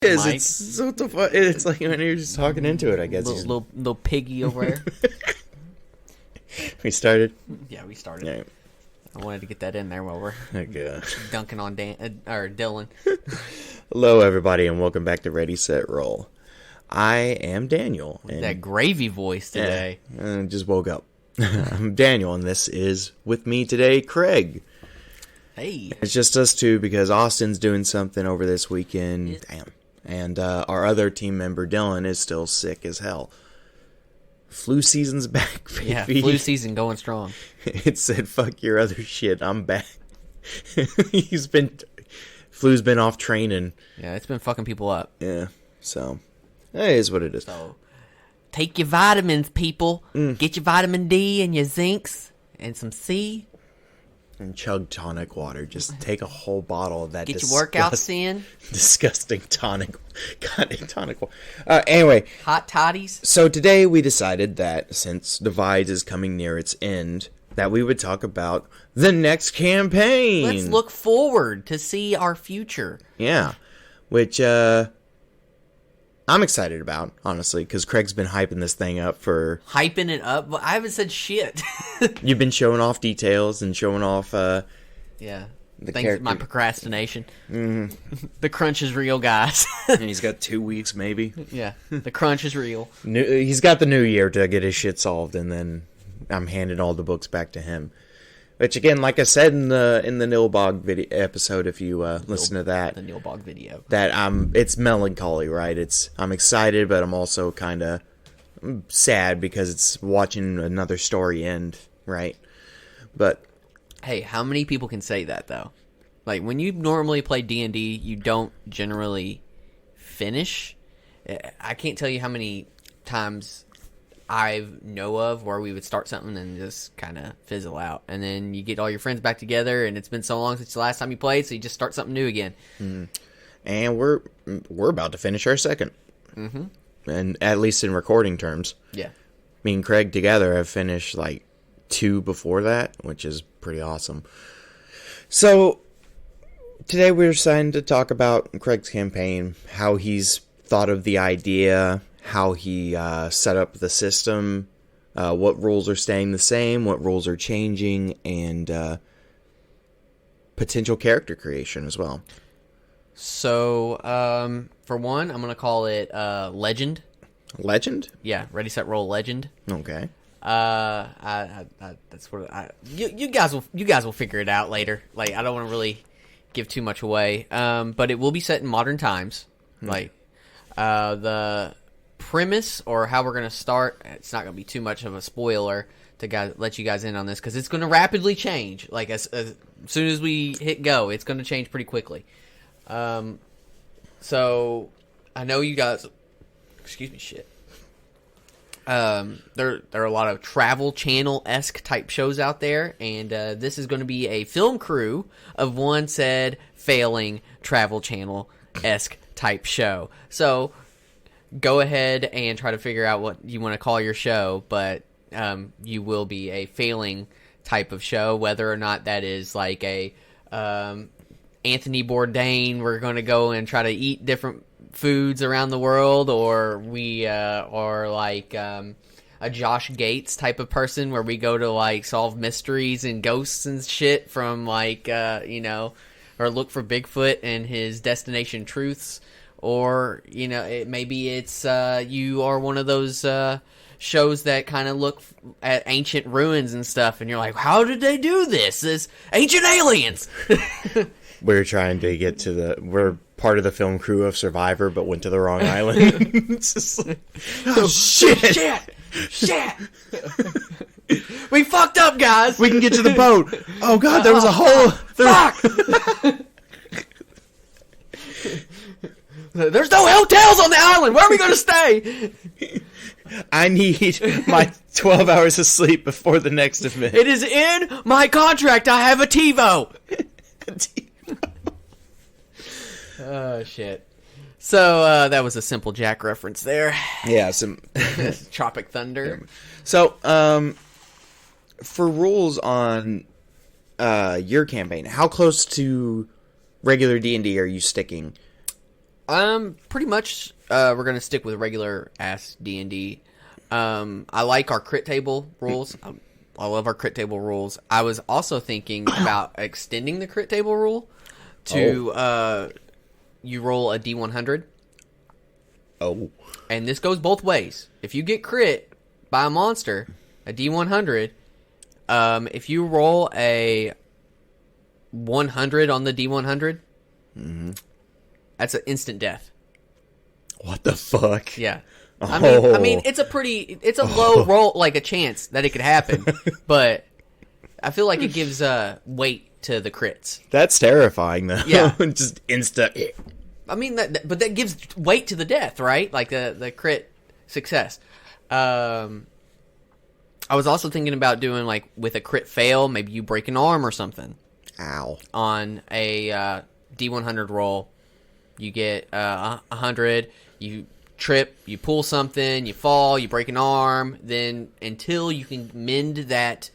is. Mike. It's so what the fuck. It's like when you're just talking into it. I guess Little piggy over there. we started. Yeah, we started. Yeah. I wanted to get that in there while we're Okay. dunking on or Dylan. Hello, everybody, and welcome back to Ready, Set, Roll. I am Daniel. And, That gravy voice today. I just woke up. I'm Daniel, and this is with me today, Craig. Hey. It's just us two because Austin's doing something over this weekend. Damn. And our other team member, Dylan, is still sick as hell. Flu season's back, baby. Yeah, flu season going strong. It said, fuck your other shit, I'm back. Flu's been off training. Yeah, it's been fucking people up. Yeah, so, that is what it is. So, take your vitamins, people. Get your vitamin D and your zincs and some C. And chug tonic water. Just take a whole bottle of that. Get your workouts in. Disgusting tonic. God, tonic water. Anyway. Hot toddies. So today we decided that since Divide is coming near its end, that we would talk about the next campaign. Let's look forward to see our future. Yeah. Which, I'm excited about, honestly, because Craig's been hyping this thing up for... Hyping it up? But I haven't said shit. You've been showing off details and showing off... yeah. The Thanks character. to my procrastination. The crunch is real, guys. and he's got 2 weeks, maybe. Yeah. The crunch is real. He's got the new year to get his shit solved, and then I'm handing all the books back to him. Which, again, like I said in the Nilbog video episode, if you listen to that... The Nilbog video. That it's melancholy, right? I'm excited, but I'm also kind of sad because it's watching another story end, right? But Hey, how many people can say that, though? Like, when you normally play D&D, you don't generally finish. I can't tell you how many times I know of where we would start something and just kind of fizzle out. And then you get all your friends back together, and it's been so long since the last time you played, so you just start something new again. And we're about to finish our second. And at least in recording terms. Yeah. Me and Craig together have finished, like, 2 before that, which is pretty awesome. So, today we're deciding to talk about Craig's campaign, how he's thought of the idea, how he set up the system, what rules are staying the same, what rules are changing, and potential character creation as well. So, for one, I'm going to call it Legend. Legend? Yeah, Ready, Set, Roll Legend. Okay. That's what you guys will figure it out later. Like, I don't want to really give too much away. But it will be set in modern times. Like, the premise or how we're gonna start. It's not gonna be too much of a spoiler to let you guys in on this because it's gonna rapidly change. Like as soon as we hit go, it's gonna change pretty quickly. So I know you guys. Excuse me, shit. There are a lot of Travel Channel-esque type shows out there, and this is going to be a film crew of one said failing Travel Channel-esque type show. So go ahead and try to figure out what you want to call your show, but you will be a failing type of show, whether or not that is like a Anthony Bourdain, we're going to go and try to eat different foods around the world, or we are like a Josh Gates type of person where we go to like solve mysteries and ghosts and shit from like or look for Bigfoot and his Destination Truths, or maybe it's you are one of those shows that kind of look at ancient ruins and stuff and you're like, how did they do this? This ancient aliens. We're trying to get to we're part of the film crew of Survivor, but went to the wrong island. It's just like, oh, shit. We fucked up, guys. We can get to the boat. Oh, God, there was a hole. Fuck. There's no hotels on the island. Where are we going to stay? I need my 12 hours of sleep before the next event. It is in my contract. I have a TiVo. Oh, shit. So, that was a Simple Jack reference there. Yeah, Tropic Thunder. So, for rules on your campaign, how close to regular D&D are you sticking? Pretty much, we're gonna stick with regular ass D&D. I like our crit table rules. I love our crit table rules. I was also thinking about extending the crit table rule to you roll a D100. Oh. And this goes both ways. If you get crit by a monster, a D100, if you roll a 100 on the D100, that's an instant death. What the fuck? Yeah. I mean, it's a low roll, like a chance that it could happen, but I feel like it gives weight to the crits. That's terrifying, though. Yeah. Just instant. I mean, but that gives weight to the death, right? Like the crit success. I was also thinking about doing, like, with a crit fail, maybe you break an arm or something. Ow. On a D100 roll, you get 100, you trip, you pull something, you fall, you break an arm, then until you can mend that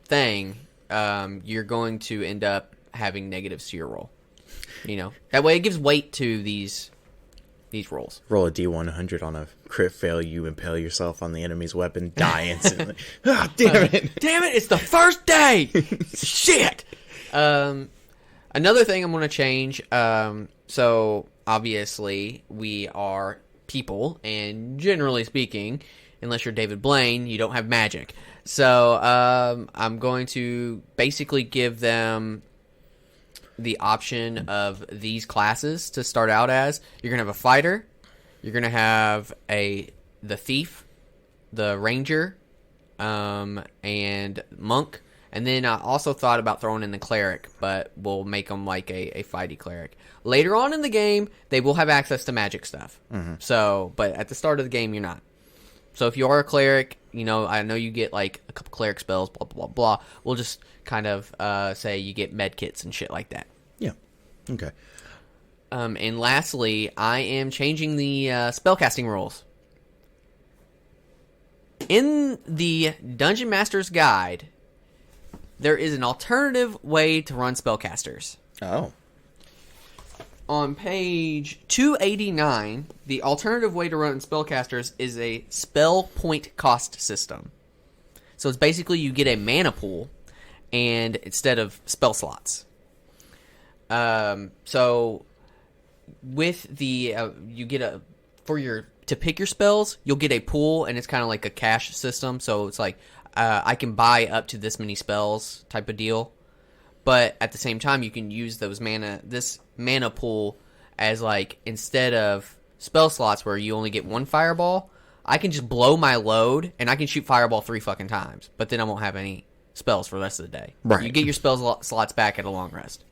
thing, you're going to end up having negatives to your roll. You know, that way it gives weight to these rolls. Roll a D100 on a crit fail, you impale yourself on the enemy's weapon, die instantly. Ah, damn it. Damn it, it's the first day! Shit! Another thing I'm going to change, so obviously we are people, and generally speaking, unless you're David Blaine, you don't have magic. So I'm going to basically give them the option of these classes to start out as. You're going to have a fighter, you're going to have the thief, the ranger, and monk. And then I also thought about throwing in the cleric, but we'll make them like a fighty cleric. Later on in the game, they will have access to magic stuff. Mm-hmm. So, but at the start of the game, you're not. So if you are a cleric, you know, I know you get like a couple cleric spells, blah, blah, blah, blah. We'll just kind of say you get med kits and shit like that. Yeah. Okay. And lastly, I am changing the spellcasting rules. In the Dungeon Master's Guide, there is an alternative way to run spellcasters. Oh. On page 289, the alternative way to run spellcasters is a spell point cost system. So it's basically you get a mana pool and instead of spell slots. So with the you get to pick your spells, you'll get a pool, and it's kind of like a cash system. So it's like I can buy up to this many spells type of deal. But at the same time, you can use this mana pool as, like, instead of spell slots where you only get one fireball, I can just blow my load and I can shoot fireball 3 fucking times. But then I won't have any spells for the rest of the day. Right. You get your spell slots back at a long rest.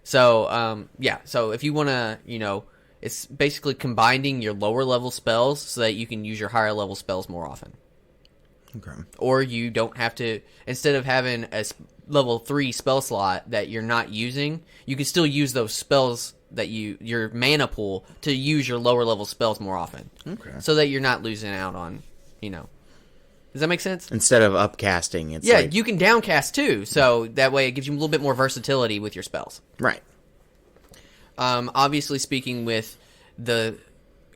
So, yeah. So if you want to, you know, it's basically combining your lower level spells so that you can use your higher level spells more often. Okay. Or you don't have to, instead of having a level 3 spell slot that you're not using, you can still use those spells that your mana pool to use your lower level spells more often. Okay. So that you're not losing out on, you know. Does that make sense? Instead of upcasting, it's yeah, like... you can downcast too, so that way it gives you a little bit more versatility with your spells. Right. Obviously, speaking with the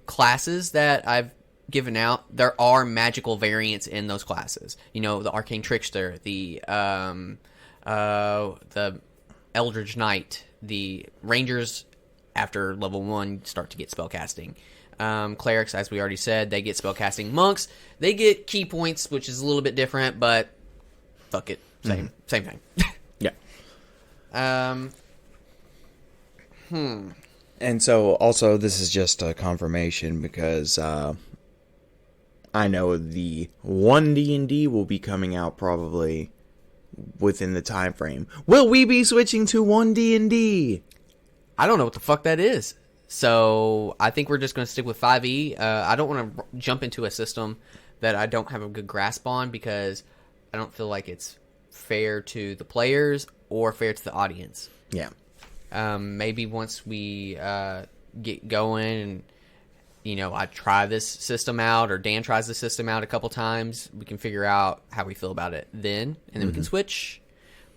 classes that I've given out, there are magical variants in those classes. You know, the Arcane Trickster, the Eldritch Knight, the Rangers after level 1 start to get spellcasting. Clerics, as we already said, they get spellcasting. Monks, they get key points, which is a little bit different, but fuck it. Same thing. Yeah. And so, also, this is just a confirmation because I know the 1 D&D will be coming out probably within the time frame. Will we be switching to 1 D&D? I don't know what the fuck that is. So I think we're just going to stick with 5e. I don't want to jump into a system that I don't have a good grasp on because I don't feel like it's fair to the players or fair to the audience. Yeah. Maybe once we get going and, you know, I try this system out or Dan tries the system out a couple times, we can figure out how we feel about it then, and then we can switch.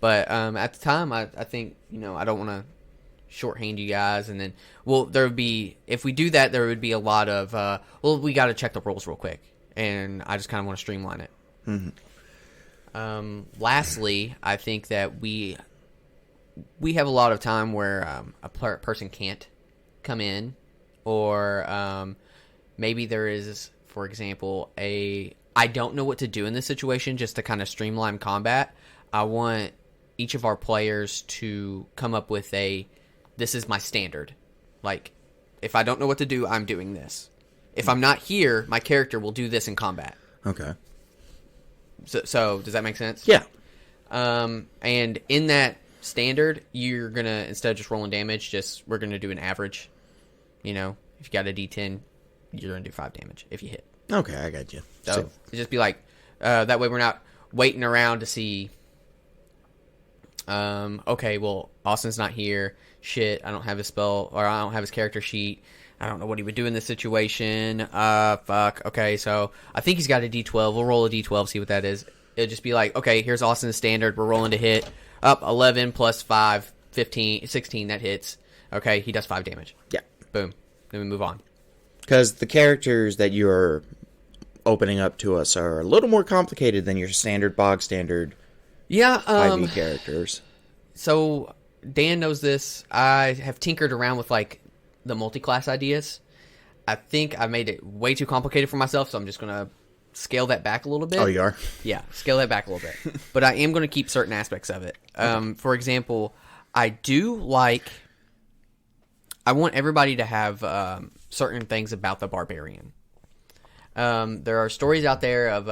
But at the time, I think, you know, I don't want to shorthand you guys, and then there would be, if we do that, there would be a lot of we got to check the rules real quick, and I just kind of want to streamline it. Lastly, I think that we have a lot of time where a person can't come in, or maybe there is, for example, I don't know what to do in this situation, just to kind of streamline combat. I want each of our players to come up with this is my standard. Like, if I don't know what to do, I'm doing this. If I'm not here, my character will do this in combat. Okay. So does that make sense? Yeah. And in that standard, you're going to, instead of just rolling damage, we're going to do an average. You know, if you got a D10, you're going to do 5 damage if you hit. Okay, I got you. So it'd just be like, that way we're not waiting around to see, okay, well, Austin's not here. Shit, I don't have his spell, or I don't have his character sheet. I don't know what he would do in this situation. Fuck. Okay, so I think he's got a D12. We'll roll a D12, see what that is. It'll just be like, okay, here's Austin's standard. We're rolling to hit. Up 11 plus 5, 15, 16. That hits. Okay, he does 5 damage. Yeah. Boom. Then we move on. Because the characters that you're opening up to us are a little more complicated than your bog standard Yeah. 5e characters. So Dan knows this. I have tinkered around with like the multi-class ideas. I think I made it way too complicated for myself, so I'm just gonna scale that back a little bit. Oh, you are? Yeah, scale that back a little bit. But I am gonna keep certain aspects of it. For example, I want everybody to have certain things about the barbarian. There are stories out there of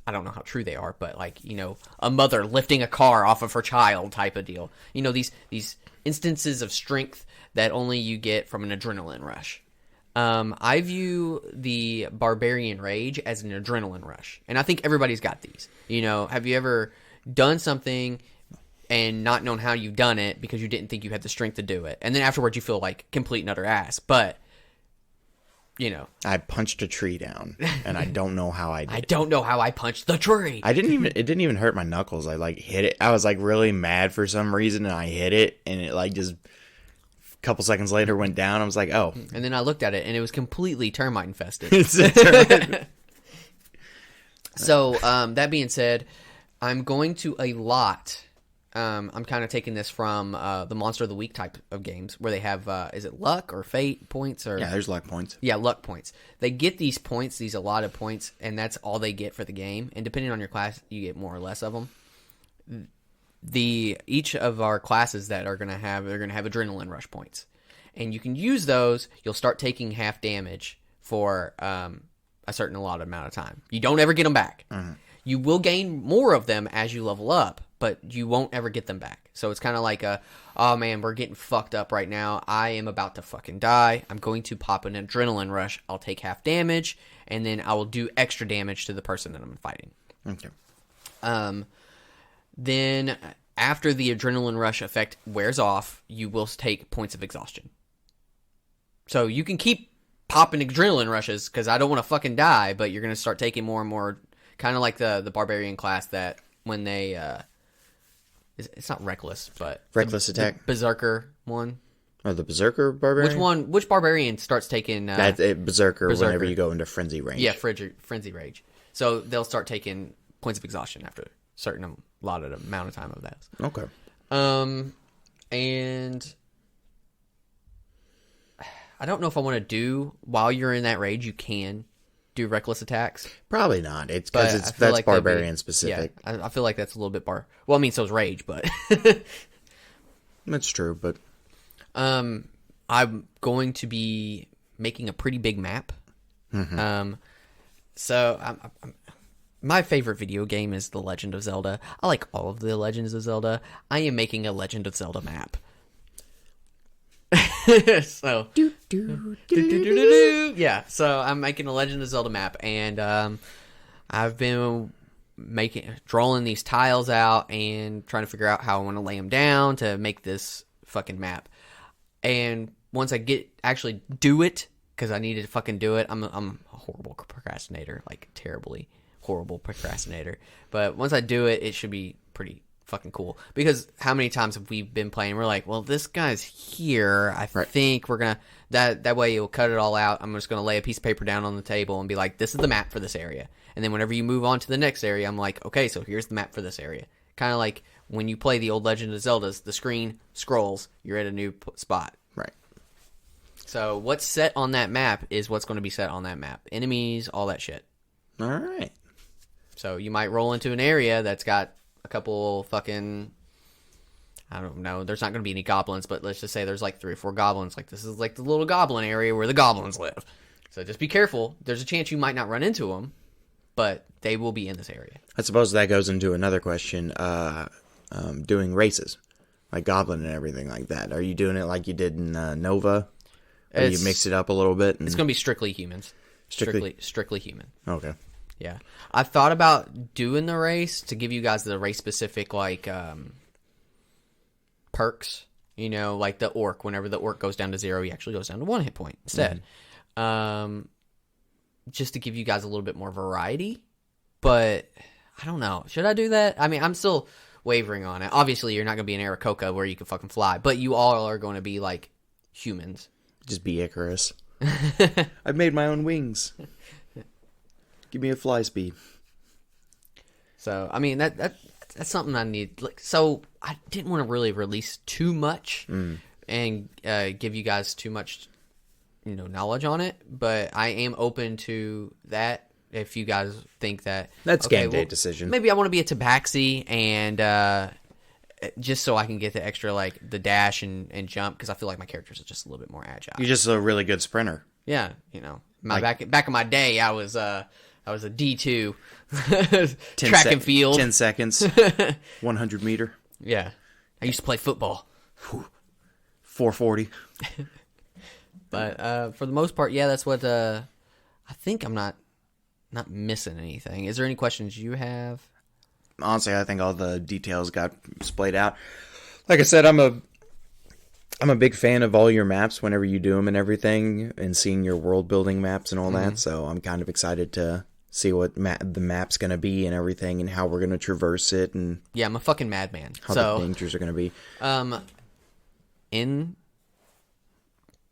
I don't know how true they are, but like, you know, a mother lifting a car off of her child type of deal. You know, these instances of strength that only you get from an adrenaline rush. I view the barbarian rage as an adrenaline rush, and I think everybody's got these. You know, have you ever done something and not known how you've done it because you didn't think you had the strength to do it, and then afterwards you feel like complete and utter ass, but you know, I punched a tree down, and I don't know how I did. I don't know how I punched the tree. It didn't even hurt my knuckles. I like hit it. I was like really mad for some reason, and I hit it, and it like just a couple seconds later went down. I was like, oh. And then I looked at it, and it was completely termite infested. So, that being said, I'm going to allot. I'm kind of taking this from the Monster of the Week type of games where they have, is it luck or fate points? Or Yeah, there's luck points. Yeah, luck points. They get these points, these allotted points, and that's all they get for the game. And depending on your class, you get more or less of them. Each of our classes that they're going to have adrenaline rush points. And you can use those. You'll start taking half damage for a certain allotted amount of time. You don't ever get them back. Mm-hmm. You will gain more of them as you level up, but you won't ever get them back. So it's kind of like oh man, we're getting fucked up right now. I am about to fucking die. I'm going to pop an adrenaline rush. I'll take half damage, and then I will do extra damage to the person that I'm fighting. Okay. Then after the adrenaline rush effect wears off, you will take points of exhaustion. So you can keep popping adrenaline rushes because I don't want to fucking die, but you're going to start taking more and more. Kind of like the barbarian class that when they it's not reckless, but reckless attack, the berserker one. Oh, the berserker barbarian. Which barbarian starts taking berserker whenever you go into frenzy range? Yeah, frenzy rage. So they'll start taking points of exhaustion after a certain allotted amount of time of those. Okay. And I don't know if I want to do while you're in that rage. You can do reckless attacks. Probably not. It's because that's like barbarian specific. Yeah, I feel like that's a little bit well, I mean, so is rage, but that's true. But I'm going to be making a pretty big map. Mm-hmm. So my favorite video game is The Legend of Zelda. I like all of the Legends of Zelda. I am making a Legend of Zelda map. So yeah, so I'm making a Legend of Zelda map, and I've been drawing these tiles out and trying to figure out how I want to lay them down to make this fucking map. And once I actually do it, because I need to fucking do it, I'm a horrible procrastinator, like terribly horrible procrastinator. But once I do it, it should be pretty fucking cool. Because how many times have we been playing? We're like, well, this guy's here. I think we're gonna that way it'll cut it all out. I'm just gonna lay a piece of paper down on the table and be like, this is the map for this area. And then whenever you move on to the next area, I'm like, okay, so here's the map for this area. Kind of like when you play the old Legend of Zeldas, the screen scrolls, you're at a new spot. Right. So what's set on that map is what's going to be set on that map. Enemies, all that shit. All right. So you might roll into an area that's got a couple fucking, I don't know, there's not going to be any goblins, but let's just say there's like 3 or 4 goblins. Like this is like the little goblin area where the goblins live. So just be careful. There's a chance you might not run into them, but they will be in this area. I suppose that goes into another question. Doing races, like Goblin and everything like that. Are you doing it like you did in Nova? Or you mix it up a little bit? It's going to be strictly humans. Strictly human. Okay. Yeah. I thought about doing the race to give you guys the race-specific, like, perks. You know, like the orc. Whenever the orc goes down to 0, he actually goes down to 1 hit point instead. Just to give you guys a little bit more variety. But, I don't know. Should I do that? I mean, I'm still wavering on it. Obviously, you're not going to be an Aarakocra where you can fucking fly. But you all are going to be, like, humans. Just be Icarus. I've made my own wings. Give me a fly speed. So, I mean, that's something I need. Like, so, I didn't want to really release too much and give you guys too much, knowledge on it. But I am open to that if you guys think that. That's game day decision. Maybe I want to be a Tabaxi and just so I can get the extra, like, the dash and jump, because I feel like my characters are just a little bit more agile. You're just a really good sprinter. Yeah, back in my day, I was a D2 track and field. 10 seconds, 100 meter. Yeah, I used to play football. 440. But for the most part, yeah, that's what I think. I'm not missing anything. Is there any questions you have? Honestly, I think all the details got splayed out. Like I said, I'm a big fan of all your maps whenever you do them and everything, and seeing your world building maps and all that. So I'm kind of excited to see what the map's going to be and everything, and how we're going to traverse it, and yeah, I'm a fucking madman. How the dangers are going to be. In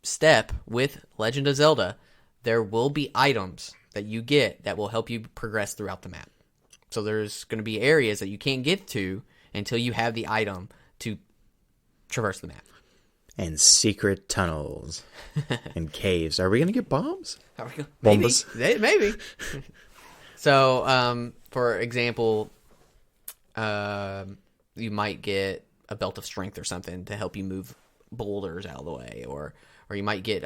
step with Legend of Zelda, there will be items that you get that will help you progress throughout the map. So there's going to be areas that you can't get to until you have the item to traverse the map. And secret tunnels and caves. Are we going to get bombs? Maybe. Maybe. So, for example, you might get a belt of strength or something to help you move boulders out of the way, or you might get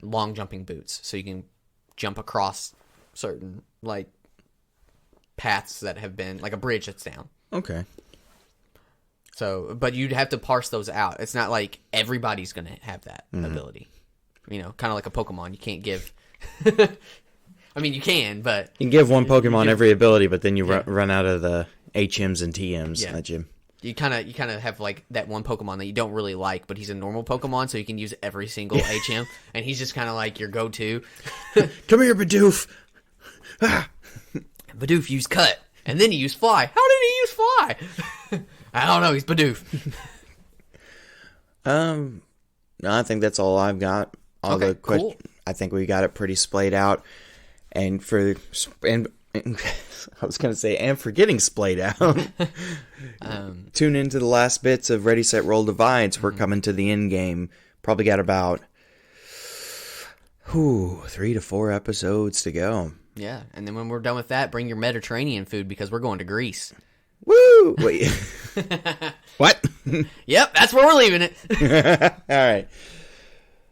long jumping boots so you can jump across certain, like, paths that have been, like a bridge that's down. Okay. So, but you'd have to parse those out. It's not like everybody's going to have that ability. Kind of like a Pokemon. You can't give... I mean, you can, but... You can give one Pokemon every ability, but then you run out of the HMs and TMs at you. You kind of have, like, that one Pokemon that you don't really like, but he's a normal Pokemon, so you can use every single HM, and he's just kind of like your go-to. Come here, Bidoof! Bidoof used Cut, and then he used Fly. How did he use Fly? I don't know. He's Bidoof. No, I think that's all I've got. Cool. I think we got it pretty splayed out. And for getting splayed out, tune into the last bits of Ready, Set, Roll Divides. We're coming to the end game. Probably got about 3 to 4 episodes to go. Yeah, and then when we're done with that, bring your Mediterranean food because we're going to Greece. Woo! Wait. What? Yep, that's where we're leaving it. All right.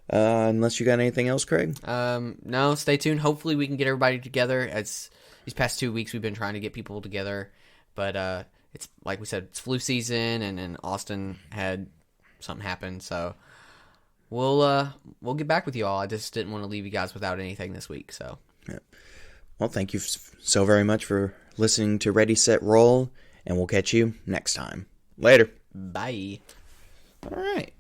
Unless you got anything else, Craig? No, stay tuned. Hopefully we can get everybody together. These past 2 weeks we've been trying to get people together, but it's like we said, it's flu season, and then Austin had something happen, so we'll get back with you all. I just didn't want to leave you guys without anything this week, so. Yeah. Well, thank you so very much for listening to Ready, Set, Roll, and we'll catch you next time. Later. Bye. All right.